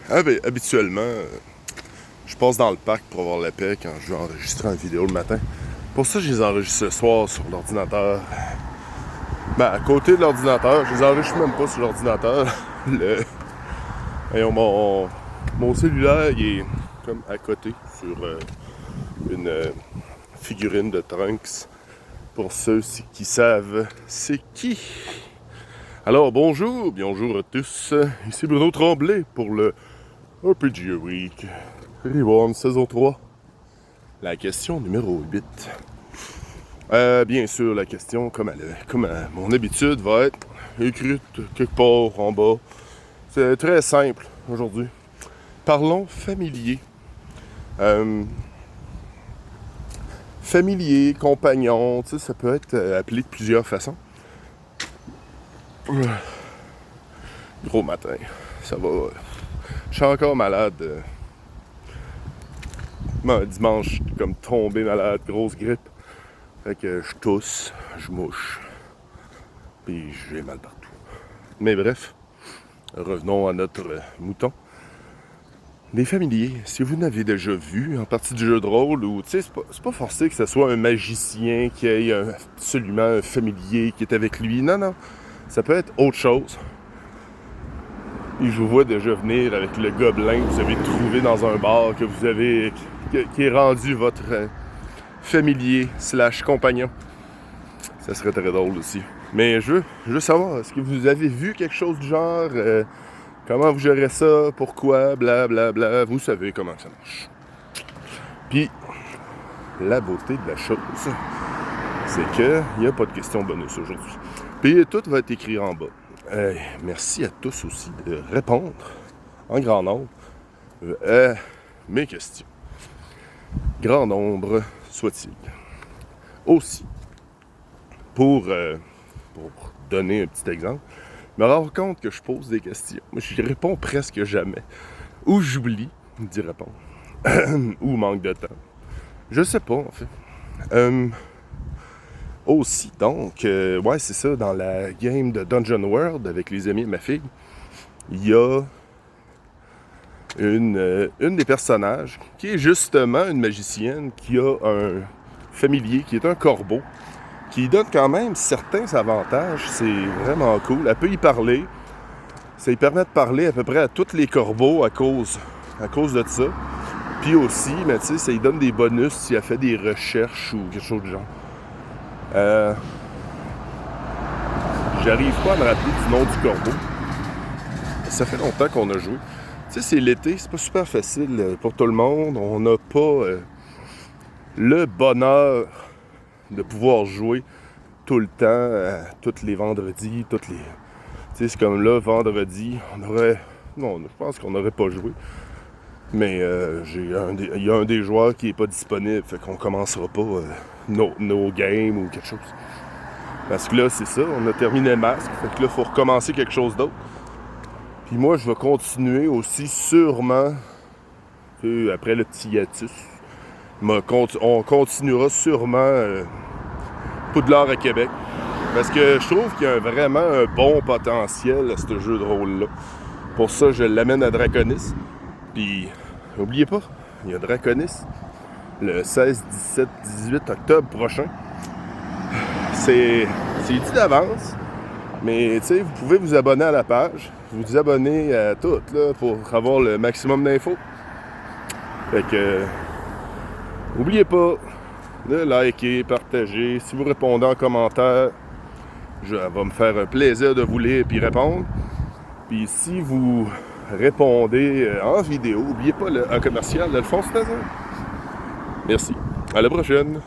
Habituellement, je passe dans le parc pour avoir la paix quand je veux enregistrer une vidéo le matin. Pour ça, je les enregistre ce soir sur l'ordinateur. À côté de l'ordinateur, je les enregistre même pas sur l'ordinateur. Mon cellulaire, il est comme à côté sur une figurine de Trunks. Pour ceux qui savent, c'est qui? Alors bonjour à tous, ici Bruno Tremblay pour le RPG Week Reborn saison 3. La question numéro 8. Bien sûr, la question, comme à mon habitude, va être écrite quelque part en bas. C'est très simple aujourd'hui. Parlons familier. Familier, compagnon, ça peut être appelé de plusieurs façons. Gros matin, ça va. Je suis encore malade. Dimanche, je suis comme tombé malade, grosse grippe. Fait que je tousse, je mouche, puis j'ai mal partout. Mais bref, revenons à notre mouton. Les familiers, si vous n'avez déjà vu en partie du jeu de rôle, ou tu sais, c'est pas forcé que ce soit un magicien qui ait absolument un familier qui est avec lui. Non, ça peut être autre chose. Et je vous vois déjà venir avec le gobelin que vous avez trouvé dans un bar, que vous avez, qui est rendu votre familier / compagnon. Ça serait très drôle aussi. Mais je veux savoir, est-ce que vous avez vu quelque chose du genre? Comment vous gérez ça? Pourquoi? Blablabla. Vous savez comment ça marche. Puis, la beauté de la chose, c'est qu'il n'y a pas de question bonus aujourd'hui. Puis, tout va être écrit en bas. Merci à tous aussi de répondre en grand nombre à mes questions. Grand nombre soit-il. Aussi, pour donner un petit exemple, me rendre compte que je pose des questions. Moi, je réponds presque jamais. Ou j'oublie d'y répondre. Ou manque de temps. Je sais pas, en fait. Aussi, donc, c'est ça, dans la game de Dungeon World avec les amis de ma fille, il y a une des personnages qui est justement une magicienne qui a un familier qui est un corbeau, qui donne quand même certains avantages. C'est vraiment cool. Elle peut y parler. Ça lui permet de parler à peu près à tous les corbeaux à cause de ça. Puis aussi, mais tu sais, ça lui donne des bonus si elle fait des recherches ou quelque chose du genre. J'arrive pas à me rappeler du nom du corbeau. Ça fait longtemps qu'on a joué. Tu sais, c'est l'été, c'est pas super facile pour tout le monde. On n'a pas le bonheur de pouvoir jouer tout le temps, tous les vendredis, Tu sais, c'est comme là, vendredi, je pense qu'on n'aurait pas joué. Mais il y a un des joueurs qui est pas disponible, fait qu'on commencera pas nos games ou quelque chose. Parce que là, c'est ça, on a terminé le masque, fait que là, il faut recommencer quelque chose d'autre. Puis moi, je vais continuer aussi sûrement, après le petit hiatus, on continuera sûrement Poudlard à Québec. Parce que je trouve qu'il y a vraiment un bon potentiel à ce jeu de rôle-là. Pour ça, je l'amène à Draconis. Puis, n'oubliez pas, il y a Draconis le 16, 17, 18 octobre prochain. C'est dit d'avance, mais tu sais, vous pouvez vous abonner à la page, vous abonner à tout là, pour avoir le maximum d'infos. Fait que, n'oubliez pas de liker, partager. Si vous répondez en commentaire, ça va me faire un plaisir de vous lire et répondre. Puis si vous répondez en vidéo, n'oubliez pas le commercial d'Alphonse Nazar. Merci. À la prochaine.